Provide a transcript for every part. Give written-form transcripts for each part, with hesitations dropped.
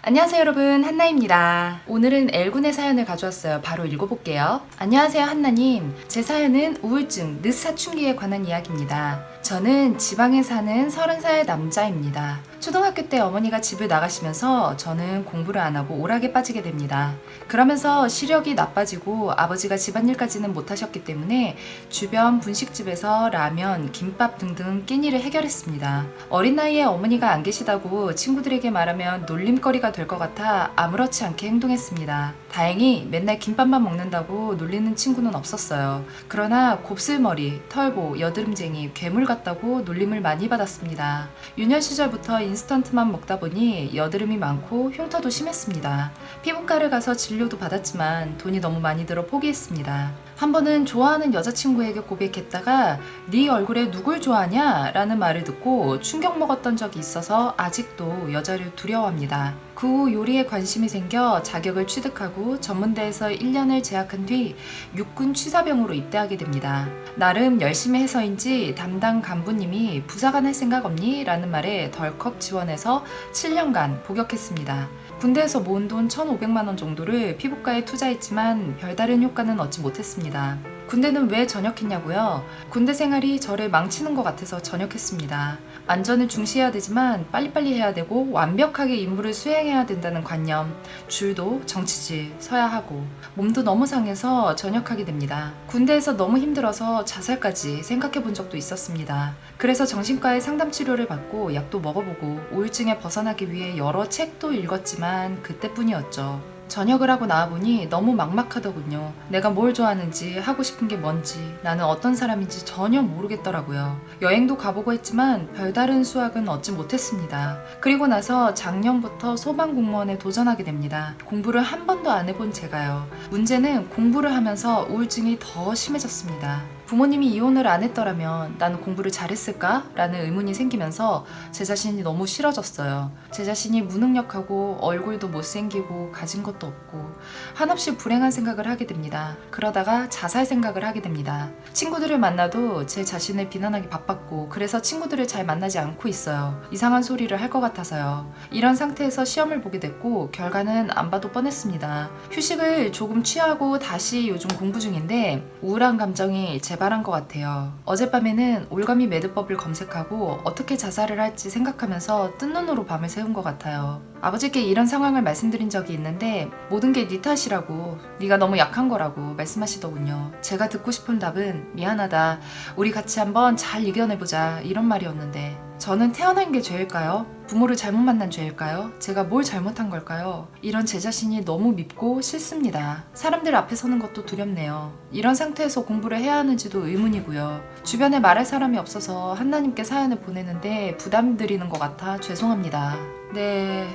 안녕하세요 여러분, 한나입니다. 오늘은 L군의 사연을 가져왔어요. 바로 읽어볼게요. 안녕하세요 한나님. 제 사연은 우울증, 늦사춘기에 관한 이야기입니다. 저는 지방에 사는 30살 남자입니다. 초등학교 때 어머니가 집을 나가시면서 저는 공부를 안 하고 오락에 빠지게 됩니다. 그러면서 시력이 나빠지고 아버지가 집안일까지는 못하셨기 때문에 주변 분식집에서 라면, 김밥 등등 끼니를 해결했습니다. 어린 나이에 어머니가 안 계시다고 친구들에게 말하면 놀림거리가 될 것 같아 아무렇지 않게 행동했습니다. 다행히 맨날 김밥만 먹는다고 놀리는 친구는 없었어요. 그러나 곱슬머리, 털보, 여드름쟁이, 괴물 같다고 놀림을 많이 받았습니다. 유년 시절부터 인스턴트만 먹다 보니 여드름이 많고 흉터도 심했습니다. 피부과를 가서 진료도 받았지만 돈이 너무 많이 들어 포기했습니다. 한 번은 좋아하는 여자친구에게 고백했다가 네 얼굴에 누굴 좋아하냐? 라는 말을 듣고 충격 먹었던 적이 있어서 아직도 여자를 두려워합니다. 그 후 요리에 관심이 생겨 자격을 취득하고 전문대에서 1년을 재학한 뒤 육군 취사병으로 입대하게 됩니다. 나름 열심히 해서인지 담당 간부님이 부사관 할 생각 없니? 라는 말에 덜컥 지원해서 7년간 복역했습니다. 군대에서 모은 돈 1,500만 원 정도를 피부과에 투자했지만 별다른 효과는 얻지 못했습니다. 군대는 왜 전역했냐고요? 군대 생활이 저를 망치는 것 같아서 전역했습니다. 안전을 중시해야 되지만 빨리빨리 해야 되고 완벽하게 임무를 수행해야 된다는 관념, 줄도 정치질 서야 하고 몸도 너무 상해서 전역하게 됩니다. 군대에서 너무 힘들어서 자살까지 생각해 본 적도 있었습니다. 그래서 정신과에 상담 치료를 받고 약도 먹어보고 우울증에 벗어나기 위해 여러 책도 읽었지만 그때뿐이었죠. 전역을 하고 나와보니 너무 막막하더군요. 내가 뭘 좋아하는지, 하고 싶은 게 뭔지, 나는 어떤 사람인지 전혀 모르겠더라고요. 여행도 가보고 했지만 별다른 수확은 얻지 못했습니다. 그리고 나서 작년부터 소방공무원에 도전하게 됩니다. 공부를 한 번도 안 해본 제가요. 문제는 공부를 하면서 우울증이 더 심해졌습니다. 부모님이 이혼을 안 했더라면 나는 공부를 잘했을까? 라는 의문이 생기면서 제 자신이 너무 싫어졌어요. 제 자신이 무능력하고 얼굴도 못생기고 가진 것도 없고 한없이 불행한 생각을 하게 됩니다. 그러다가 자살 생각을 하게 됩니다. 친구들을 만나도 제 자신을 비난하기 바빴고 그래서 친구들을 잘 만나지 않고 있어요. 이상한 소리를 할 것 같아서요. 이런 상태에서 시험을 보게 됐고 결과는 안 봐도 뻔했습니다. 휴식을 조금 취하고 다시 요즘 공부 중인데 우울한 감정이 재발한 것 같아요. 어젯밤에는 올가미 매듭법을 검색하고 어떻게 자살을 할지 생각하면서 뜬 눈으로 밤을 새운 것 같아요. 아버지께 이런 상황을 말씀드린 적이 있는데 모든 게 네 탓이라고, 네가 너무 약한 거라고 말씀하시더군요. 제가 듣고 싶은 답은 미안하다, 우리 같이 한번 잘 이겨내보자 이런 말이었는데 저는 태어난 게 죄일까요? 부모를 잘못 만난 죄일까요? 제가 뭘 잘못한 걸까요? 이런 제 자신이 너무 밉고 싫습니다. 사람들 앞에 서는 것도 두렵네요. 이런 상태에서 공부를 해야 하는지도 의문이고요. 주변에 말할 사람이 없어서 한나님께 사연을 보내는데 부담 드리는 것 같아 죄송합니다. 네,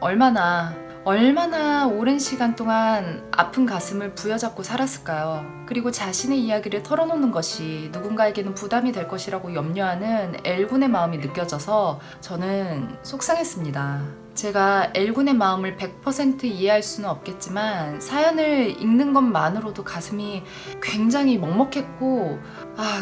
얼마나 오랜 시간 동안 아픈 가슴을 부여잡고 살았을까요? 그리고 자신의 이야기를 털어놓는 것이 누군가에게는 부담이 될 것이라고 염려하는 L군의 마음이 느껴져서 저는 속상했습니다. 제가 L군의 마음을 100% 이해할 수는 없겠지만 사연을 읽는 것만으로도 가슴이 굉장히 먹먹했고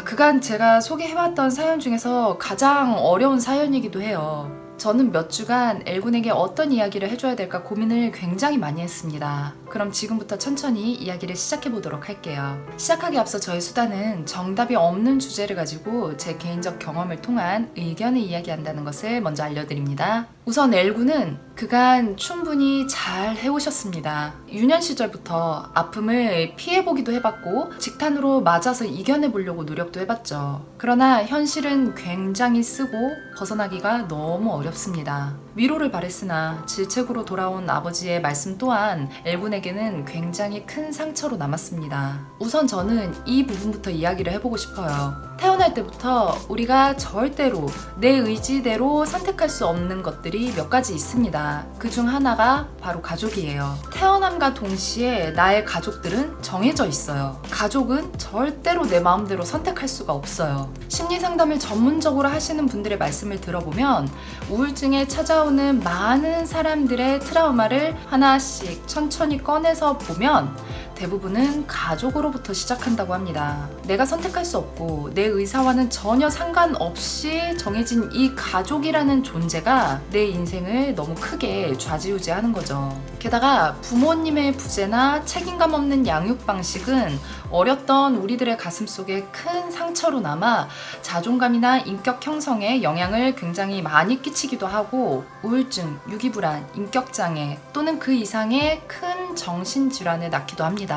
그간 제가 소개해왔던 사연 중에서 가장 어려운 사연이기도 해요. 저는 몇 주간 L군에게 어떤 이야기를 해줘야 될까 고민을 굉장히 많이 했습니다. 그럼 지금부터 천천히 이야기를 시작해보도록 할게요. 시작하기 앞서 저의 수다는 정답이 없는 주제를 가지고 제 개인적 경험을 통한 의견을 이야기한다는 것을 먼저 알려드립니다. 우선 L군은 그간 충분히 잘 해오셨습니다. 유년 시절부터 아픔을 피해보기도 해봤고 직탄으로 맞아서 이겨내보려고 노력도 해봤죠. 그러나 현실은 굉장히 쓰고 벗어나기가 너무 어렵습니다. 위로를 바랬으나 질책으로 돌아온 아버지의 말씀 또한 L군에게는 굉장히 큰 상처로 남았습니다. 우선 저는 이 부분부터 이야기를 해보고 싶어요. 태어날 때부터 우리가 절대로 내 의지대로 선택할 수 없는 것들이 몇 가지 있습니다. 그 중 하나가 바로 가족이에요. 태어남과 동시에 나의 가족들은 정해져 있어요. 가족은 절대로 내 마음대로 선택할 수가 없어요. 심리상담을 전문적으로 하시는 분들의 말씀을 들어보면 우울증에 찾아오는 찾아오는 많은 사람들의 트라우마를 하나씩 천천히 꺼내서 보면 대부분은 가족으로부터 시작한다고 합니다. 내가 선택할 수 없고 내 의사와는 전혀 상관없이 정해진 이 가족이라는 존재가 내 인생을 너무 크게 좌지우지하는 거죠. 게다가 부모님의 부재나 책임감 없는 양육 방식은 어렸던 우리들의 가슴 속에 큰 상처로 남아 자존감이나 인격 형성에 영향을 굉장히 많이 끼치기도 하고 우울증, 유기불안, 인격장애 또는 그 이상의 큰 정신질환을 낳기도 합니다.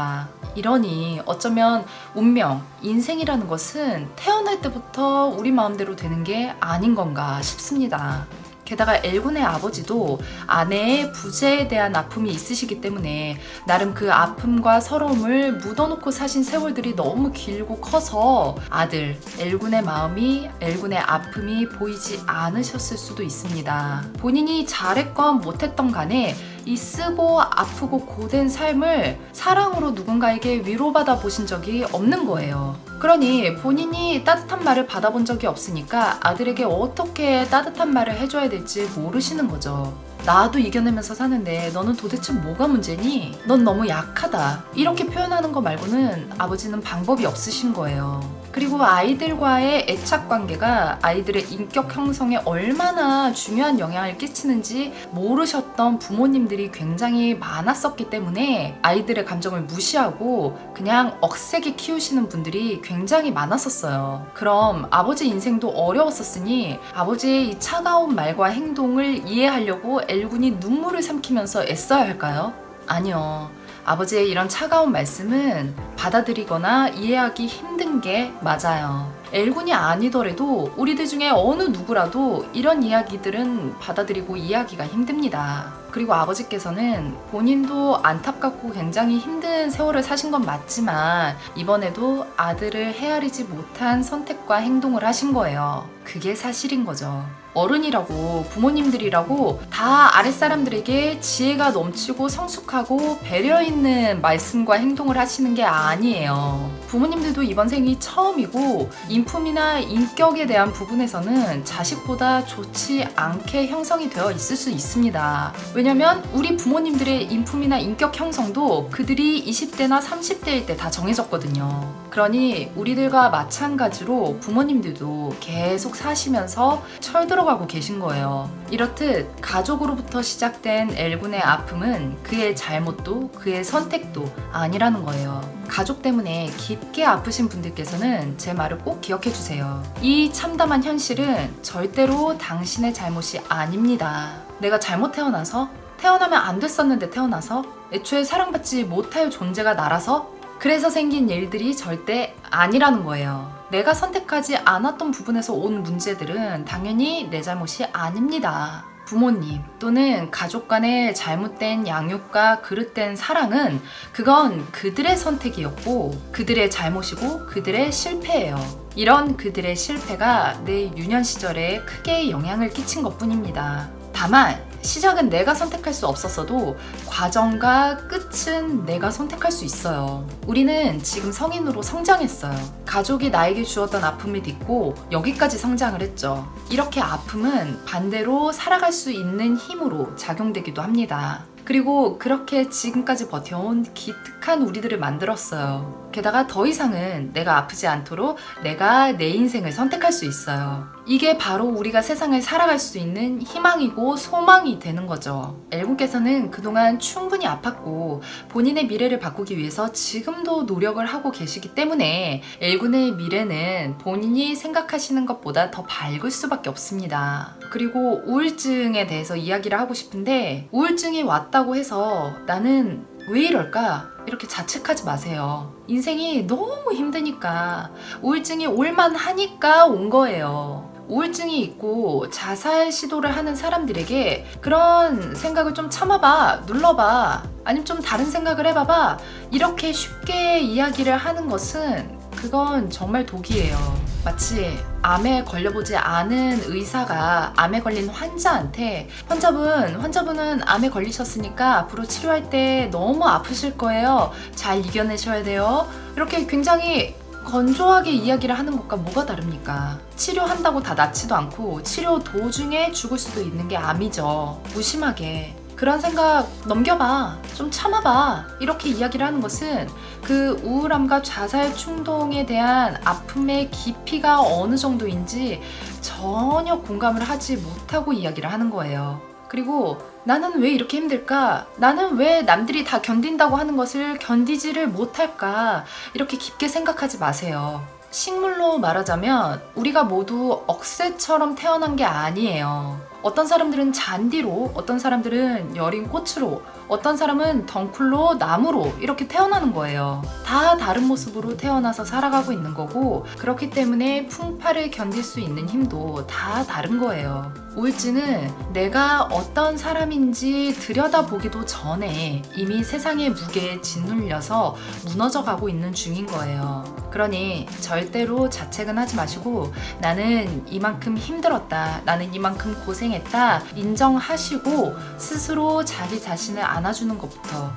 이러니 어쩌면 운명, 인생이라는 것은 태어날 때부터 우리 마음대로 되는 게 아닌 건가 싶습니다. 게다가 엘군의 아버지도 아내의 부재에 대한 아픔이 있으시기 때문에 나름 그 아픔과 서러움을 묻어놓고 사신 세월들이 너무 길고 커서 아들 엘군의 마음이, 엘군의 아픔이 보이지 않으셨을 수도 있습니다. 본인이 잘했건 못했던 간에 이 쓰고 아프고 고된 삶을 사랑으로 누군가에게 위로받아 보신 적이 없는 거예요. 그러니 본인이 따뜻한 말을 받아본 적이 없으니까 아들에게 어떻게 따뜻한 말을 해줘야 될지 모르시는 거죠. 나도 이겨내면서 사는데 너는 도대체 뭐가 문제니? 넌 너무 약하다. 이렇게 표현하는 거 말고는 아버지는 방법이 없으신 거예요. 그리고 아이들과의 애착 관계가 아이들의 인격 형성에 얼마나 중요한 영향을 끼치는지 모르셨던 부모님들이 굉장히 많았었기 때문에 아이들의 감정을 무시하고 그냥 억세게 키우시는 분들이 굉장히 많았었어요. 그럼 아버지 인생도 어려웠었으니 아버지의 이 차가운 말과 행동을 이해하려고 엘군이 눈물을 삼키면서 애써야 할까요? 아니요. 아버지의 이런 차가운 말씀은 받아들이거나 이해하기 힘든 게 맞아요. 엘군이 아니더라도 우리들 중에 어느 누구라도 이런 이야기들은 받아들이고 이해하기가 힘듭니다. 그리고 아버지께서는 본인도 안타깝고 굉장히 힘든 세월을 사신 건 맞지만 이번에도 아들을 헤아리지 못한 선택과 행동을 하신 거예요. 그게 사실인 거죠. 어른이라고 부모님들이라고 다 아랫사람들에게 지혜가 넘치고 성숙하고 배려 있는 말씀과 행동을 하시는 게 아니에요. 부모님들도 이번 생이 처음이고 인품이나 인격에 대한 부분에서는 자식보다 좋지 않게 형성이 되어 있을 수 있습니다. 왜냐면 우리 부모님들의 인품이나 인격 형성도 그들이 20대나 30대일 때 다 정해졌거든요. 그러니 우리들과 마찬가지로 부모님들도 계속 사시면서 철들어가고 계신 거예요. 이렇듯 가족으로부터 시작된 엘군의 아픔은 그의 잘못도 그의 선택도 아니라는 거예요. 가족 때문에 깊게 아프신 분들께서는 제 말을 꼭 기억해 주세요. 이 참담한 현실은 절대로 당신의 잘못이 아닙니다. 내가 잘못 태어나면 안 됐었는데 태어나서 애초에 사랑받지 못할 존재가 나라서 그래서 생긴 일들이 절대 아니라는 거예요. 내가 선택하지 않았던 부분에서 온 문제들은 당연히 내 잘못이 아닙니다. 부모님 또는 가족 간의 잘못된 양육과 그릇된 사랑은 그건 그들의 선택이었고 그들의 잘못이고 그들의 실패예요. 이런 그들의 실패가 내 유년 시절에 크게 영향을 끼친 것뿐입니다. 다만 시작은 내가 선택할 수 없었어도 과정과 끝은 내가 선택할 수 있어요. 우리는 지금 성인으로 성장했어요. 가족이 나에게 주었던 아픔을 딛고 여기까지 성장을 했죠. 이렇게 아픔은 반대로 살아갈 수 있는 힘으로 작용되기도 합니다. 그리고 그렇게 지금까지 버텨온 기특한 우리들을 만들었어요. 게다가 더 이상은 내가 아프지 않도록 내가 내 인생을 선택할 수 있어요. 이게 바로 우리가 세상을 살아갈 수 있는 희망이고 소망이 되는 거죠. 엘군께서는 그동안 충분히 아팠고 본인의 미래를 바꾸기 위해서 지금도 노력을 하고 계시기 때문에 엘군의 미래는 본인이 생각하시는 것보다 더 밝을 수밖에 없습니다. 그리고 우울증에 대해서 이야기를 하고 싶은데 우울증이 왔다고 해서 나는 왜 이럴까? 이렇게 자책하지 마세요. 인생이 너무 힘드니까 우울증이 올만하니까 온 거예요. 우울증이 있고 자살 시도를 하는 사람들에게 그런 생각을 좀 참아봐, 눌러봐, 아니면 좀 다른 생각을 해봐봐 이렇게 쉽게 이야기를 하는 것은 그건 정말 독이에요. 마치 암에 걸려보지 않은 의사가 암에 걸린 환자한테 환자분은 암에 걸리셨으니까 앞으로 치료할 때 너무 아프실 거예요. 잘 이겨내셔야 돼요. 이렇게 굉장히 건조하게 이야기를 하는 것과 뭐가 다릅니까? 치료한다고 다 낫지도 않고 치료 도중에 죽을 수도 있는 게 암이죠. 무심하게 그런 생각 넘겨봐, 좀 참아봐, 이렇게 이야기를 하는 것은 그 우울함과 자살 충동에 대한 아픔의 깊이가 어느 정도인지 전혀 공감을 하지 못하고 이야기를 하는 거예요. 그리고 나는 왜 이렇게 힘들까? 나는 왜 남들이 다 견딘다고 하는 것을 견디지를 못할까? 이렇게 깊게 생각하지 마세요. 식물로 말하자면 우리가 모두 억새처럼 태어난 게 아니에요. 어떤 사람들은 잔디로, 어떤 사람들은 여린 꽃으로, 어떤 사람은 덩쿨로, 나무로 이렇게 태어나는 거예요. 다 다른 모습으로 태어나서 살아가고 있는 거고, 그렇기 때문에 풍파를 견딜 수 있는 힘도 다 다른 거예요. 우울증은 내가 어떤 사람인지 들여다보기도 전에 이미 세상의 무게에 짓눌려서 무너져 가고 있는 중인 거예요. 그러니 절대로 자책은 하지 마시고 나는 이만큼 힘들었다, 나는 이만큼 고생했다 인정하시고 스스로 자기 자신을 안아주는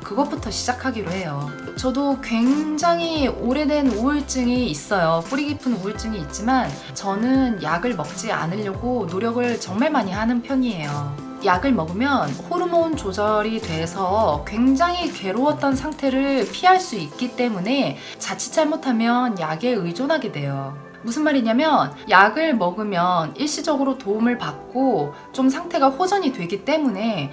그것부터 시작하기로 해요. 저도 굉장히 오래된 우울증이 있어요. 뿌리 깊은 우울증이 있지만 저는 약을 먹지 않으려고 노력을 정말 많이 하는 편이에요. 약을 먹으면 호르몬 조절이 돼서 굉장히 괴로웠던 상태를 피할 수 있기 때문에 자칫 잘못하면 약에 의존하게 돼요. 무슨 말이냐면 약을 먹으면 일시적으로 도움을 받고 좀 상태가 호전이 되기 때문에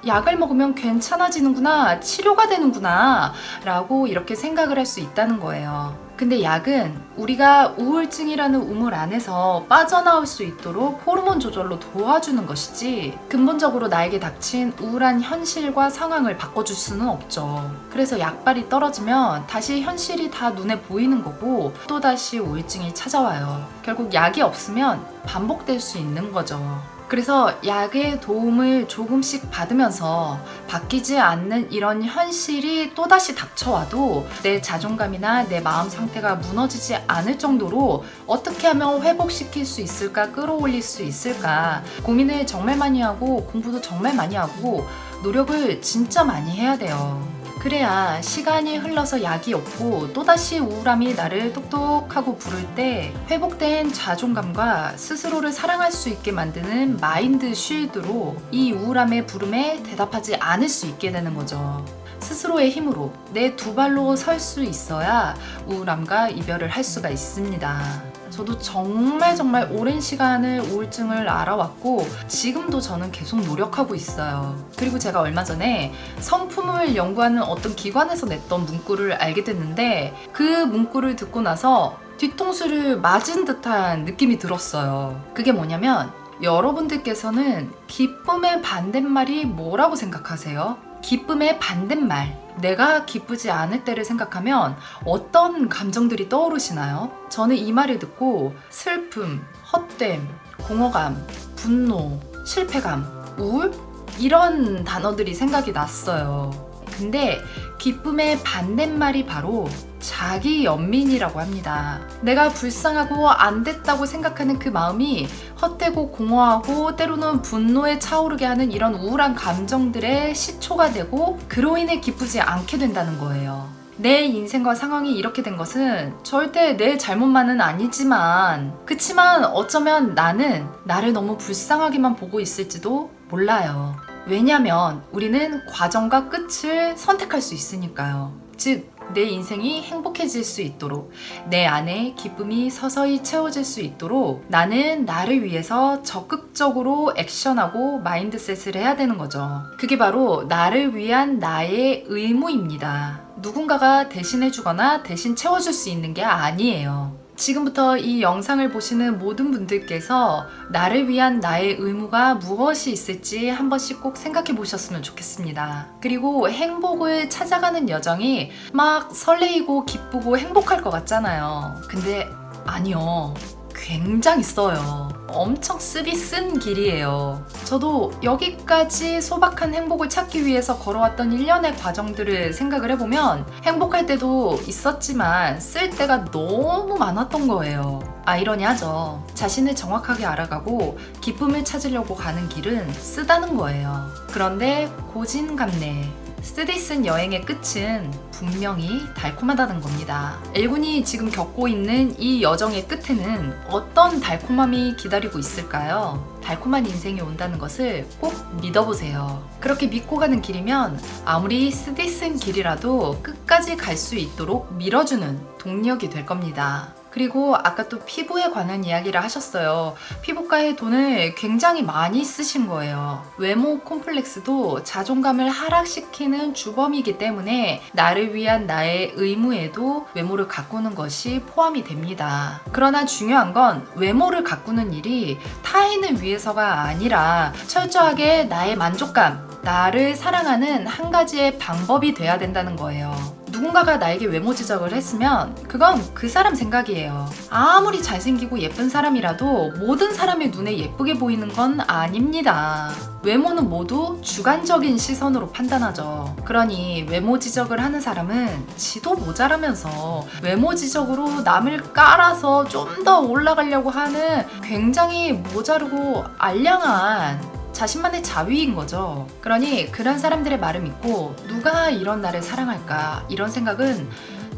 약을 먹으면 괜찮아지는구나, 치료가 되는구나 라고 이렇게 생각을 할 수 있다는 거예요. 근데 약은 우리가 우울증이라는 우물 안에서 빠져나올 수 있도록 호르몬 조절로 도와주는 것이지 근본적으로 나에게 닥친 우울한 현실과 상황을 바꿔줄 수는 없죠. 그래서 약발이 떨어지면 다시 현실이 다 눈에 보이는 거고 또다시 우울증이 찾아와요. 결국 약이 없으면 반복될 수 있는 거죠. 그래서 약의 도움을 조금씩 받으면서 바뀌지 않는 이런 현실이 또다시 닥쳐와도 내 자존감이나 내 마음 상태가 무너지지 않을 정도로 어떻게 하면 회복시킬 수 있을까, 끌어올릴 수 있을까 고민을 정말 많이 하고 공부도 정말 많이 하고 노력을 진짜 많이 해야 돼요. 그래야 시간이 흘러서 약이 없고 또다시 우울함이 나를 똑똑하고 부를 때 회복된 자존감과 스스로를 사랑할 수 있게 만드는 마인드 쉴드로 이 우울함의 부름에 대답하지 않을 수 있게 되는 거죠. 스스로의 힘으로 내 두 발로 설 수 있어야 우울함과 이별을 할 수가 있습니다. 저도 정말 오랜 시간을 우울증을 알아왔고 지금도 저는 계속 노력하고 있어요. 그리고 제가 얼마 전에 성품을 연구하는 어떤 기관에서 냈던 문구를 알게 됐는데 그 문구를 듣고 나서 뒤통수를 맞은 듯한 느낌이 들었어요. 그게 뭐냐면 여러분들께서는 기쁨의 반대말이 뭐라고 생각하세요? 기쁨의 반대말, 내가 기쁘지 않을 때를 생각하면 어떤 감정들이 떠오르시나요? 저는 이 말을 듣고 슬픔, 헛됨, 공허감, 분노, 실패감, 우울? 이런 단어들이 생각이 났어요. 근데 기쁨의 반대말이 바로 자기 연민이라고 합니다. 내가 불쌍하고 안 됐다고 생각하는 그 마음이 헛되고 공허하고 때로는 분노에 차오르게 하는 이런 우울한 감정들의 시초가 되고 그로 인해 기쁘지 않게 된다는 거예요. 내 인생과 상황이 이렇게 된 것은 절대 내 잘못만은 아니지만 그치만 어쩌면 나는 나를 너무 불쌍하게만 보고 있을지도 몰라요. 왜냐면 우리는 과정과 끝을 선택할 수 있으니까요. 즉, 내 인생이 행복해질 수 있도록 내 안에 기쁨이 서서히 채워질 수 있도록 나는 나를 위해서 적극적으로 액션하고 마인드셋을 해야 되는 거죠. 그게 바로 나를 위한 나의 의무입니다. 누군가가 대신해주거나 대신 채워줄 수 있는 게 아니에요. 지금부터 이 영상을 보시는 모든 분들께서 나를 위한 나의 의무가 무엇이 있을지 한 번씩 꼭 생각해 보셨으면 좋겠습니다. 그리고 행복을 찾아가는 여정이 막 설레이고 기쁘고 행복할 것 같잖아요. 근데 아니요. 굉장히 써요. 엄청 쓰기 쓴 길이에요. 저도 여기까지 소박한 행복을 찾기 위해서 걸어왔던 1년의 과정들을 생각을 해보면 행복할 때도 있었지만 쓸 때가 너무 많았던 거예요. 아이러니하죠. 자신을 정확하게 알아가고 기쁨을 찾으려고 가는 길은 쓰다는 거예요. 그런데 고진감래 쓰디쓴 여행의 끝은 분명히 달콤하다는 겁니다. 엘군이 지금 겪고 있는 이 여정의 끝에는 어떤 달콤함이 기다리고 있을까요? 달콤한 인생이 온다는 것을 꼭 믿어보세요. 그렇게 믿고 가는 길이면 아무리 쓰디쓴 길이라도 끝까지 갈 수 있도록 밀어주는 동력이 될 겁니다. 그리고 아까 또 피부에 관한 이야기를 하셨어요. 피부과에 돈을 굉장히 많이 쓰신 거예요. 외모 콤플렉스도 자존감을 하락시키는 주범이기 때문에 나를 위한 나의 의무에도 외모를 가꾸는 것이 포함이 됩니다. 그러나 중요한 건 외모를 가꾸는 일이 타인을 위해서가 아니라 철저하게 나의 만족감, 나를 사랑하는 한 가지의 방법이 돼야 된다는 거예요. 누군가가 나에게 외모 지적을 했으면 그건 그 사람 생각이에요. 아무리 잘생기고 예쁜 사람이라도 모든 사람의 눈에 예쁘게 보이는 건 아닙니다. 외모는 모두 주관적인 시선으로 판단하죠. 그러니 외모 지적을 하는 사람은 지도 모자라면서 외모 지적으로 남을 깔아서 좀 더 올라가려고 하는 굉장히 모자르고 알량한 자신만의 자위인 거죠. 그러니 그런 사람들의 말을 믿고 누가 이런 나를 사랑할까 이런 생각은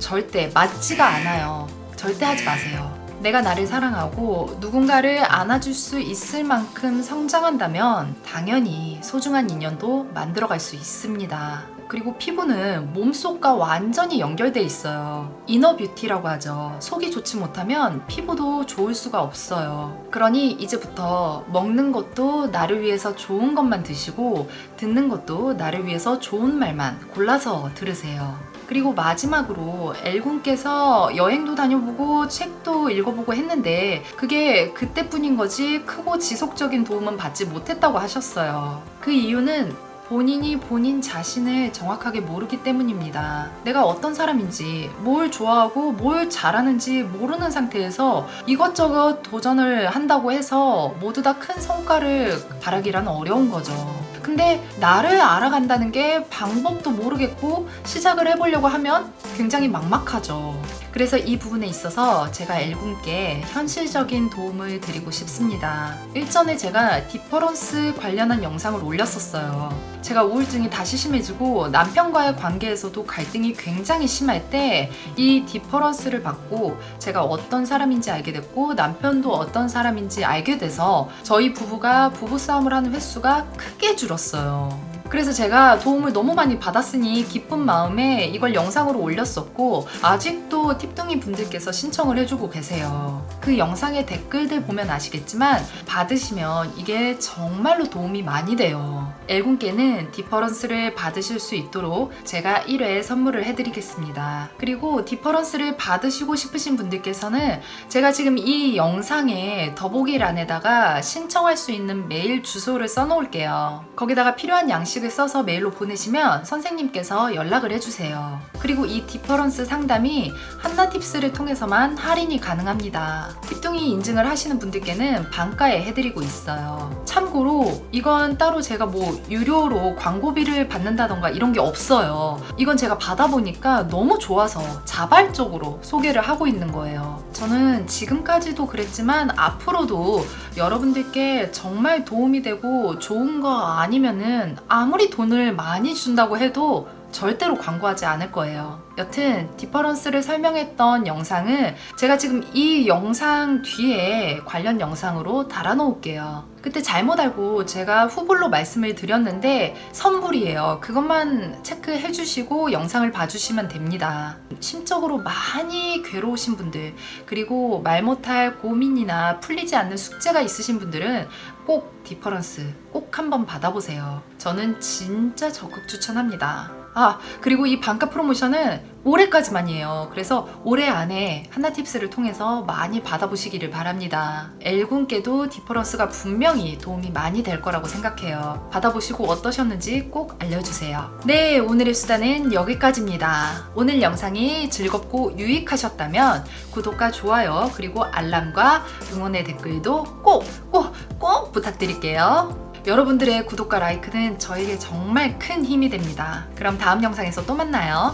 절대 맞지가 않아요. 절대 하지 마세요. 내가 나를 사랑하고 누군가를 안아줄 수 있을 만큼 성장한다면 당연히 소중한 인연도 만들어갈 수 있습니다. 그리고 피부는 몸속과 완전히 연결돼 있어요. 이너 뷰티라고 하죠. 속이 좋지 못하면 피부도 좋을 수가 없어요. 그러니 이제부터 먹는 것도 나를 위해서 좋은 것만 드시고 듣는 것도 나를 위해서 좋은 말만 골라서 들으세요. 그리고 마지막으로 엘군께서 여행도 다녀보고 책도 읽어보고 했는데 그게 그때뿐인 거지 크고 지속적인 도움은 받지 못했다고 하셨어요. 그 이유는 본인이 본인 자신을 정확하게 모르기 때문입니다. 내가 어떤 사람인지, 뭘 좋아하고 뭘 잘하는지 모르는 상태에서 이것저것 도전을 한다고 해서 모두 다 큰 성과를 바라기란 어려운 거죠. 근데 나를 알아간다는 게 방법도 모르겠고 시작을 해보려고 하면 굉장히 막막하죠. 그래서 이 부분에 있어서 제가 엘군께 현실적인 도움을 드리고 싶습니다. 일전에 제가 디퍼런스 관련한 영상을 올렸었어요. 제가 우울증이 다시 심해지고 남편과의 관계에서도 갈등이 굉장히 심할 때 이 디퍼런스를 받고 제가 어떤 사람인지 알게 됐고 남편도 어떤 사람인지 알게 돼서 저희 부부가 부부싸움을 하는 횟수가 크게 줄었어요. 그래서 제가 도움을 너무 많이 받았으니 기쁜 마음에 이걸 영상으로 올렸었고 아직도 팁둥이 분들께서 신청을 해주고 계세요. 그 영상의 댓글들 보면 아시겠지만 받으시면 이게 정말로 도움이 많이 돼요. 엘군께는 디퍼런스를 받으실 수 있도록 제가 1회 선물을 해드리겠습니다. 그리고 디퍼런스를 받으시고 싶으신 분들께서는 제가 지금 이 영상에 더보기란에다가 신청할 수 있는 메일 주소를 써놓을게요. 거기다가 필요한 양식을 써서 메일로 보내시면 선생님께서 연락을 해주세요. 그리고 이 디퍼런스 상담이 한나팁스를 통해서만 할인이 가능합니다. 팁둥이 인증을 하시는 분들께는 반가에 해드리고 있어요. 참고로 이건 따로 제가 뭐 유료로 광고비를 받는다던가 이런 게 없어요. 이건 제가 받아보니까 너무 좋아서 자발적으로 소개를 하고 있는 거예요. 저는 지금까지도 그랬지만 앞으로도 여러분들께 정말 도움이 되고 좋은 거 아니면은 아무리 돈을 많이 준다고 해도 절대로 광고하지 않을 거예요. 여튼 디퍼런스를 설명했던 영상은 제가 지금 이 영상 뒤에 관련 영상으로 달아놓을게요. 그때 잘못 알고 제가 후불로 말씀을 드렸는데 선불이에요. 그것만 체크해 주시고 영상을 봐주시면 됩니다. 심적으로 많이 괴로우신 분들 그리고 말 못할 고민이나 풀리지 않는 숙제가 있으신 분들은 꼭 디퍼런스 꼭 한번 받아보세요. 저는 진짜 적극 추천합니다. 그리고 이 반가 프로모션은 올해까지만이에요. 그래서 올해 안에 한나팁스를 통해서 많이 받아보시기를 바랍니다. 엘군께도 디퍼런스가 분명히 도움이 많이 될 거라고 생각해요. 받아보시고 어떠셨는지 꼭 알려주세요. 네, 오늘의 수다는 여기까지입니다. 오늘 영상이 즐겁고 유익하셨다면 구독과 좋아요 그리고 알람과 응원의 댓글도 꼭 부탁드릴게요. 여러분들의 구독과 라이크는 저에게 정말 큰 힘이 됩니다. 그럼 다음 영상에서 또 만나요.